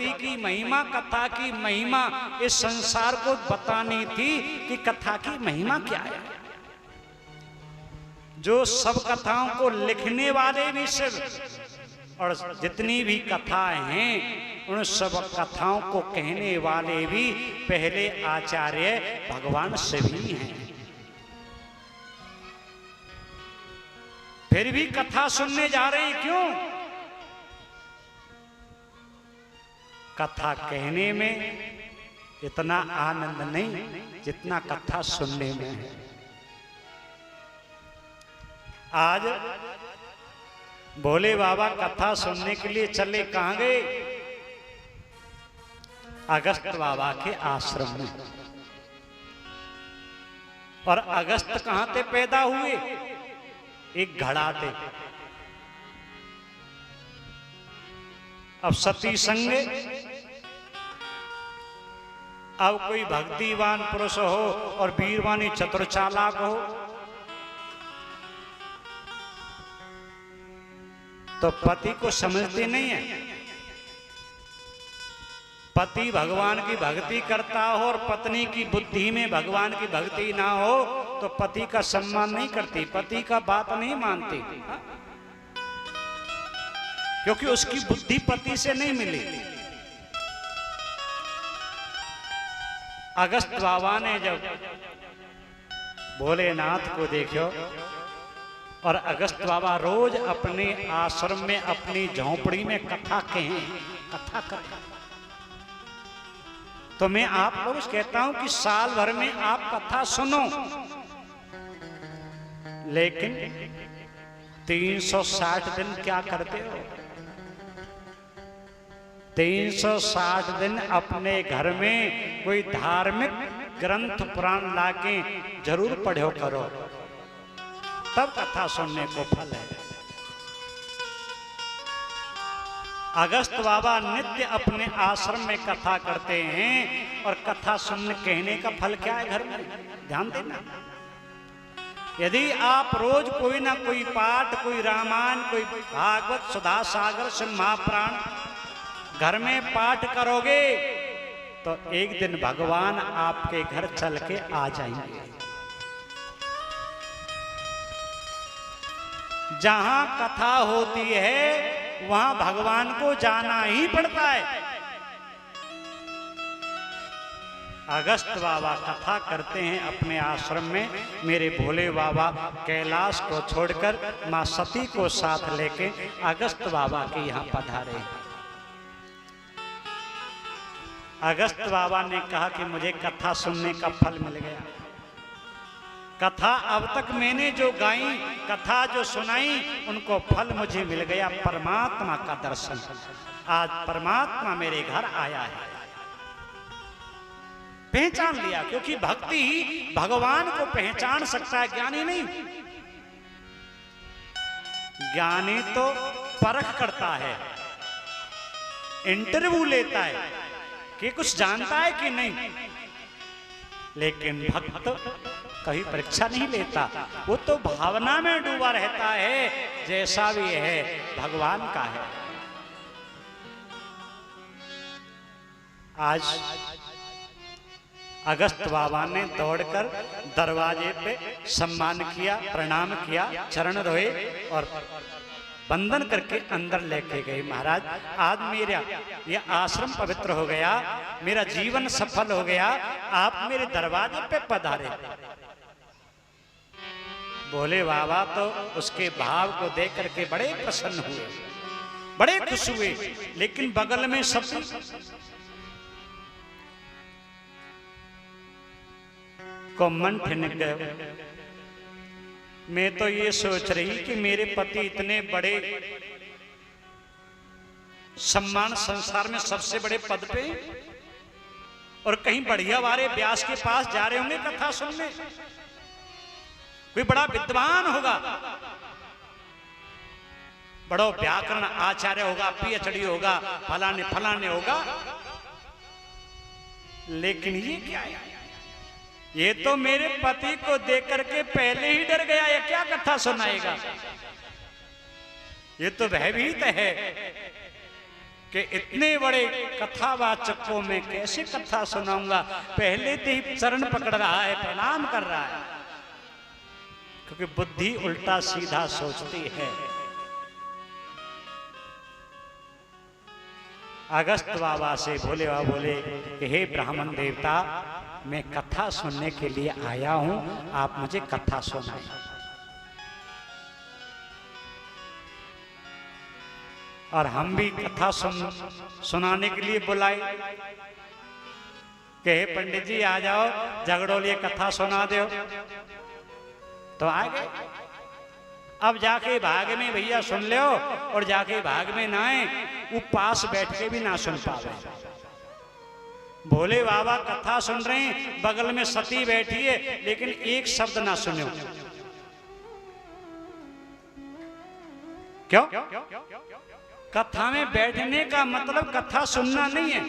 भक्ति की महिमा, कथा की महिमा इस संसार को बतानी थी कि कथा की महिमा क्या है। जो सब कथाओं को लिखने वाले भी सिर्फ, और जितनी भी कथाएं हैं उन सब कथाओं को कहने वाले भी पहले आचार्य भगवान शिव ही हैं। फिर भी कथा सुनने जा रहे हैं, क्यों? कथा कहने में इतना आनंद नहीं जितना कथा सुनने में है। आज भोले बाबा कथा सुनने के लिए चले, कहां गए? अगस्त बाबा के आश्रम में। और अगस्त कहां से पैदा हुए? एक घड़ा थे। अब सती संग, अब कोई भक्तिवान पुरुष हो और वीरवानी चतुर चालाक हो तो पति को समझते नहीं है। पति भगवान की भक्ति करता हो और पत्नी की बुद्धि में भगवान की भक्ति ना हो तो पति का सम्मान नहीं करती, पति का बात नहीं मानती, क्योंकि उसकी बुद्धि पति से नहीं मिली। अगस्त बाबा ने जब भोलेनाथ को देखो, और अगस्त बाबा रोज अपने आश्रम में अपनी झोंपड़ी में कथा कर, तो मैं आप लोगों से कहता हूं कि साल भर में आप कथा सुनो, लेकिन 360 दिन क्या करते हो? 360 दिन अपने घर में कोई धार्मिक ग्रंथ पुराण लाके जरूर पढ़ो करो, तब कथा सुनने को फल है। अगस्त बाबा नित्य अपने आश्रम में कथा करते हैं, और कथा सुनने कहने का फल क्या है घर में? ध्यान देना। यदि आप रोज कोई ना कोई पाठ, कोई रामायण, कोई भागवत, सुधा सागर, श्रीमद् महापुराण घर में पाठ करोगे तो एक दिन भगवान आपके घर चल के आ जाएंगे। जहां कथा होती है वहां भगवान को जाना ही पड़ता है। अगस्त बाबा कथा करते हैं अपने आश्रम में। मेरे भोले बाबा कैलाश को छोड़कर मां सती को साथ लेके अगस्त बाबा के यहां पधारे। अगस्त बाबा ने कहा कि मुझे कथा सुनने का फल मिल गया। कथा अब तक मैंने जो गाई, कथा जो सुनाई, उनको फल मुझे मिल गया, परमात्मा का दर्शन। आज परमात्मा मेरे घर आया है। पहचान लिया, क्योंकि भक्ति ही भगवान को पहचान सकता है, ज्ञानी नहीं। ज्ञानी तो परख करता है, इंटरव्यू लेता है कि कुछ जानता है कि नहीं, लेकिन भक्त कभी परीक्षा नहीं लेता। वो तो भावना में डूबा रहता है, जैसा भी है भगवान का है। आज अगस्त बाबा ने दौड़कर दरवाजे पे सम्मान किया, प्रणाम किया, चरण रोए और वंदन करके अंदर लेके गए। महाराज, आज मेरा ये आश्रम पवित्र हो गया, मेरा जीवन सफल हो गया, आप मेरे दरवाजे पे पधारे। भोले बाबा तो उसके भाव को देख करके बड़े प्रसन्न हुए, बड़े खुश हुए, लेकिन बगल में सती को मन ठिनक गया। मैं तो ये सोच रही कि मेरे पति इतने बड़े सम्मान, संसार में सबसे बड़े पद पे, और कहीं बढ़िया वाले व्यास के पास जा रहे होंगे कथा सुनने, कोई बड़ा विद्वान होगा, बड़ा व्याकरण आचार्य होगा, पीएचडी होगा, फलाने फलाने होगा। लेकिन ये क्या है? ये तो मेरे पति को देख करके पहले ही डर गया, ये क्या कथा सुनाएगा? ये तो भयभीत है। कि इतने बड़े कथावाचक को मैं कैसे कथा सुनाऊंगा। पहले तो ही चरण पकड़ रहा है, प्रणाम कर रहा है, क्योंकि बुद्धि उल्टा सीधा सोचती है। अगस्त बाबा से भोले बाबा बोले कि हे ब्राह्मण देवता, मैं कथा सुनने के लिए आया हूं, आप मुझे कथा सुनाएं। और हम भी कथा सुनाने के लिए बुलाए कि हे पंडित जी आ जाओ, झगड़ोलिए कथा सुना दो। तो आ गए। अब जाके भाग में भैया सुन लो, और जाके भाग में ना आए, वो पास बैठ के भी ना सुन पावे। भोले बाबा कथा सुन रहे हैं, बगल में सती बैठी है, लेकिन एक शब्द ना सुनो। क्यों? कथा में बैठने का मतलब कथा सुनना नहीं है।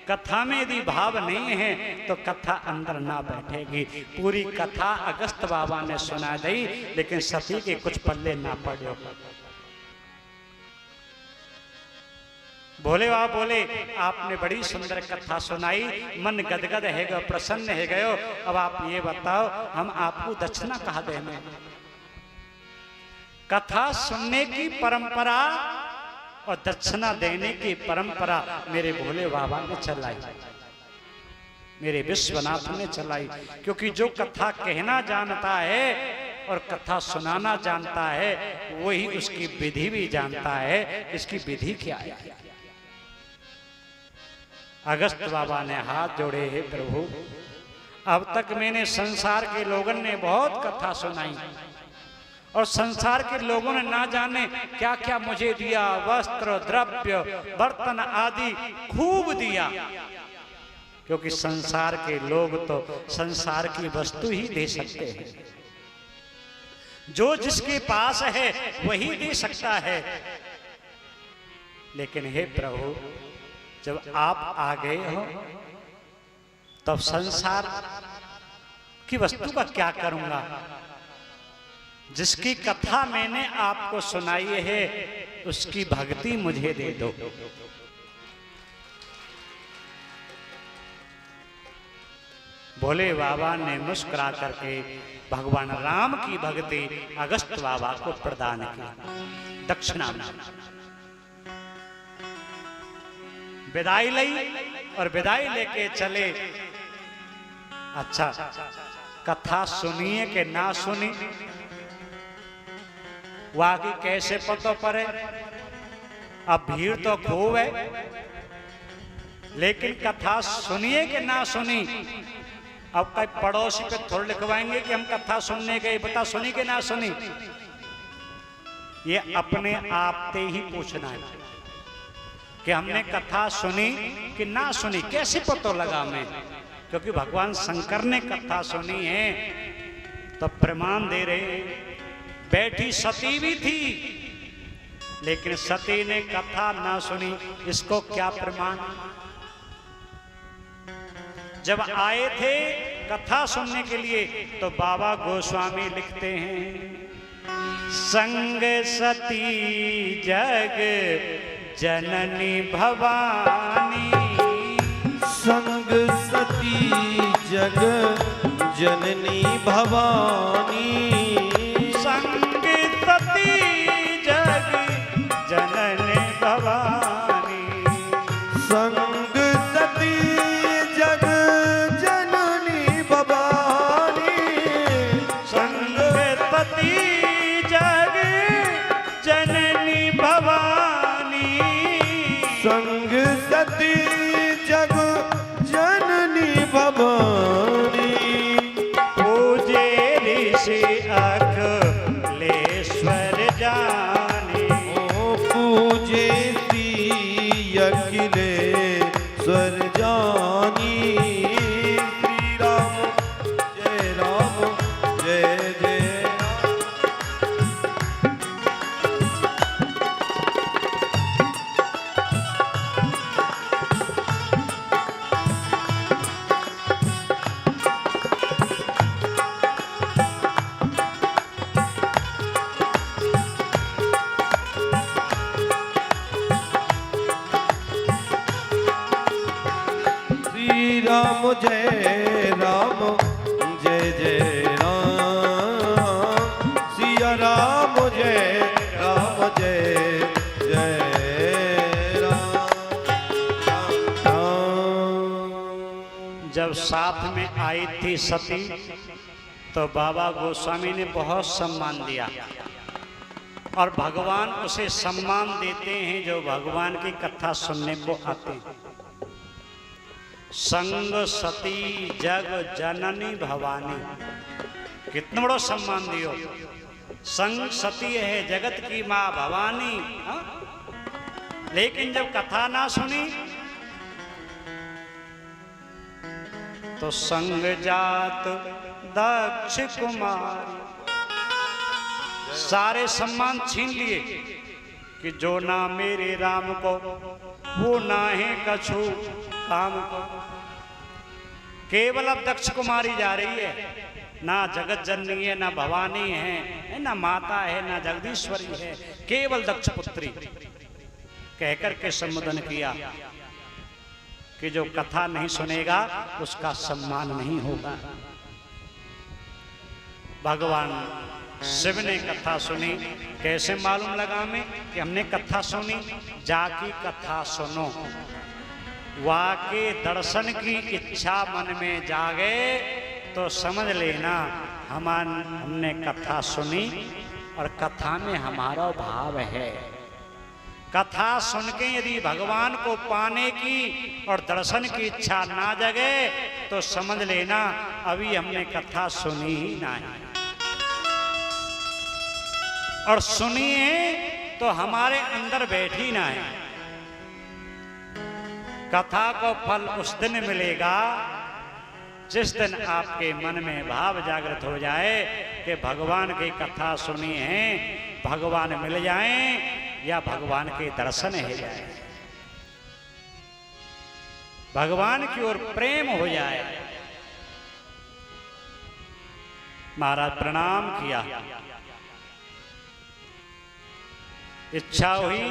कथा में यदि भाव नहीं है तो कथा अंदर ना बैठेगी। पूरी कथा अगस्त बाबा ने सुना दी, लेकिन सती के कुछ पल्ले ना पड़े। भोले बाबा बोले आपने बड़ी सुंदर कथा सुनाई, मन गदगद है गयो, प्रसन्न है गयो। अब आप ये बताओ, हम आपको दक्षिणा कहा देने? कथा सुनने की परंपरा और दक्षिणा देने की परंपरा मेरे भोले बाबा ने चलाई, मेरे विश्वनाथ ने चलाई। क्योंकि जो कथा कहना जानता है और कथा सुनाना जानता है, वही उसकी विधि भी जानता है। इसकी विधि क्या है? अगस्त बाबा ने हाथ जोड़े, हे प्रभु, अब तक मैंने संसार के लोगों ने बहुत कथा सुनाई, और संसार के लोगों ने ना जाने क्या क्या मुझे दिया, वस्त्र, द्रव्य, बर्तन आदि खूब दिया। क्योंकि संसार के लोग तो संसार की वस्तु ही दे सकते हैं, जो जिसके पास है वही दे सकता है। लेकिन हे प्रभु, जब आप आ गए हो तब संसार की वस्तु का क्या करूंगा? जिसकी कथा मैंने आपको सुनाई है, उसकी भक्ति मुझे दे दो। भोले बाबा ने मुस्कुरा करके भगवान राम की भक्ति अगस्त बाबा को प्रदान की, दक्षिणा में। विदाई ली और विदाई लेके चले। अच्छा, कथा सुनिए कि ना सुनी, वाकई कैसे पता पड़े? अब भीड़ तो खूब है, लेकिन कथा सुनिए कि ना सुनी। अब कई पड़ोसी पे थोड़ा लिखवाएंगे कि हम कथा सुनने गए, बता सुनी कि ना सुनी। ये अपने आप से ही पूछना है कि हमने कथा सुनी कि ना सुनी। कैसे पता लगा मैं? क्योंकि भगवान शंकर ने कथा सुनी है तो प्रमाण दे रहे। बैठी सती भी थी, लेकिन सती ने कथा ना सुनी, इसको क्या प्रमाण? जब आए थे कथा सुनने के लिए तो बाबा गोस्वामी लिखते हैं, संग सती जग जननी भवानी, संग सती जग जननी भवानी, संग सती जग जननी भवानी, संग सती जग जननी भवानी, संग सती जग जननी भवानी, संग सती जग जननी भवानी, पूजे ऋषि अखिलेश्वर जानी, ओ पूजे सी अखिलेश्वर जानी। श्री राम जय राम जय जय राम। राम जय राम जय जय राम सिया राम जय जय राम राम। जब साथ में आई थी सती तो बाबा गोस्वामी ने बहुत सम्मान दिया, और भगवान उसे सम्मान देते हैं जो भगवान की कथा सुनने को आते हैं। संग सती जग जननी भवानी, कितना बड़ा सम्मान दियो। संग सती है जगत की माँ भवानी, हा? लेकिन जब कथा ना सुनी तो संग जात दक्ष कुमार, सारे सम्मान छीन लिए कि जो ना मेरे राम को वो ना है कछु काम को। केवल अब दक्ष कुमारी जा रही है, ना जगत जननी है, ना भवानी है, ना माता है, ना जगदीश्वरी है, केवल दक्ष पुत्री। कहकर के संबोधन किया कि जो कथा नहीं सुनेगा उसका सम्मान नहीं होगा। भगवान शिव ने कथा सुनी। कैसे मालूम लगा में कि हमने कथा सुनी? जाकी कथा सुनो, वाके दर्शन की इच्छा मन में जागे तो समझ लेना हमने कथा सुनी और कथा में हमारा भाव है। कथा सुन के यदि भगवान को पाने की और दर्शन की इच्छा ना जगे तो समझ लेना अभी हमने कथा सुनी ही नहीं। और सुनिए तो हमारे अंदर बैठी ना है। कथा को फल उस दिन मिलेगा जिस दिन आपके मन में भाव जागृत हो जाए कि भगवान की कथा सुनी है, भगवान मिल जाएं या भगवान के दर्शन हो जाए, भगवान की ओर प्रेम हो जाए। महाराज प्रणाम किया, इच्छा हुई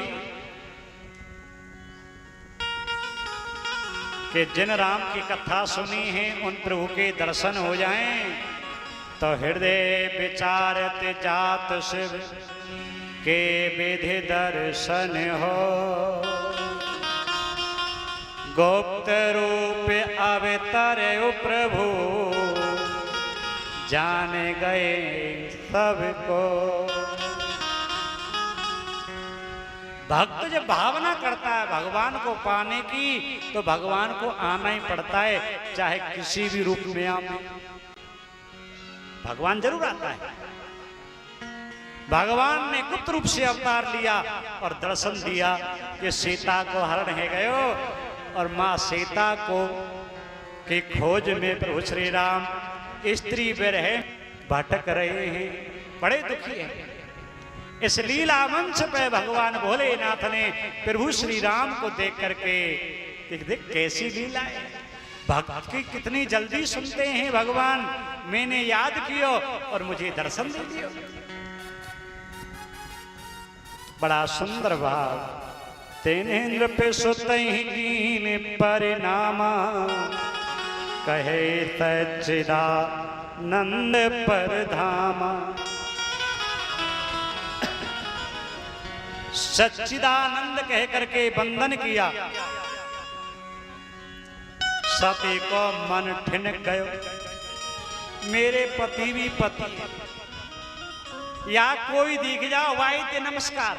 कि जिन राम की कथा सुनी है उन प्रभु के दर्शन हो जाएं। तो हृदय विचारत जात शिव के विधि दर्शन हो, गुप्त रूप अवतरे प्रभु जान गए सबको। भक्त जब भावना करता है भगवान को पाने की तो भगवान को आना ही पड़ता है, चाहे किसी भी रूप में आए भगवान जरूर आता है। भगवान ने गुप्त रूप से अवतार लिया और दर्शन दिया कि सीता को हरण है गयो, और मां सीता को की खोज में प्रभु श्री राम स्त्री विरह भटक रहे हैं, बड़े दुखी हैं। इस लीला मंच पे भगवान भोलेनाथ ने प्रभु श्री राम को देख करके देख कैसी लीला है। भक्त की कितनी जल्दी सुनते हैं भगवान, मैंने याद कियो और मुझे दर्शन दे दियो। बड़ा सुंदर भाव। तेनेन्द्र पे सुतहि कीन परिणामा, कहे सच्चिदानंद परधामा। सच्चिदानंद कह करके वंदन किया। सती को मन ठिनक गयो, मेरे पति भी पति, या कोई दिख जाओ वाइते नमस्कार।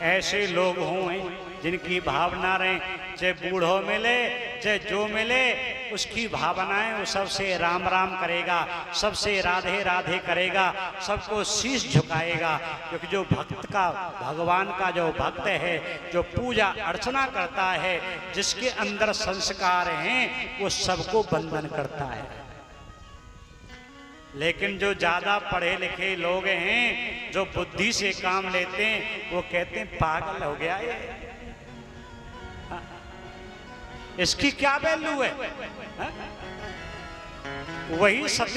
ऐसे लोग हों जिनकी भावना रहे, चाहे बूढ़ो मिले चाहे जो मिले उसकी भावनाएं वो सबसे राम राम करेगा, सबसे राधे राधे करेगा, सबको शीश झुकाएगा। क्योंकि जो भक्त का भगवान का जो भक्त है, जो पूजा अर्चना करता है, जिसके अंदर संस्कार हैं वो सबको बंधन करता है। लेकिन जो ज्यादा पढ़े लिखे लोग हैं, जो बुद्धि से काम लेते हैं, वो कहते हैं पागल हो गया ये, इसकी क्या वैल्यू है? वही सती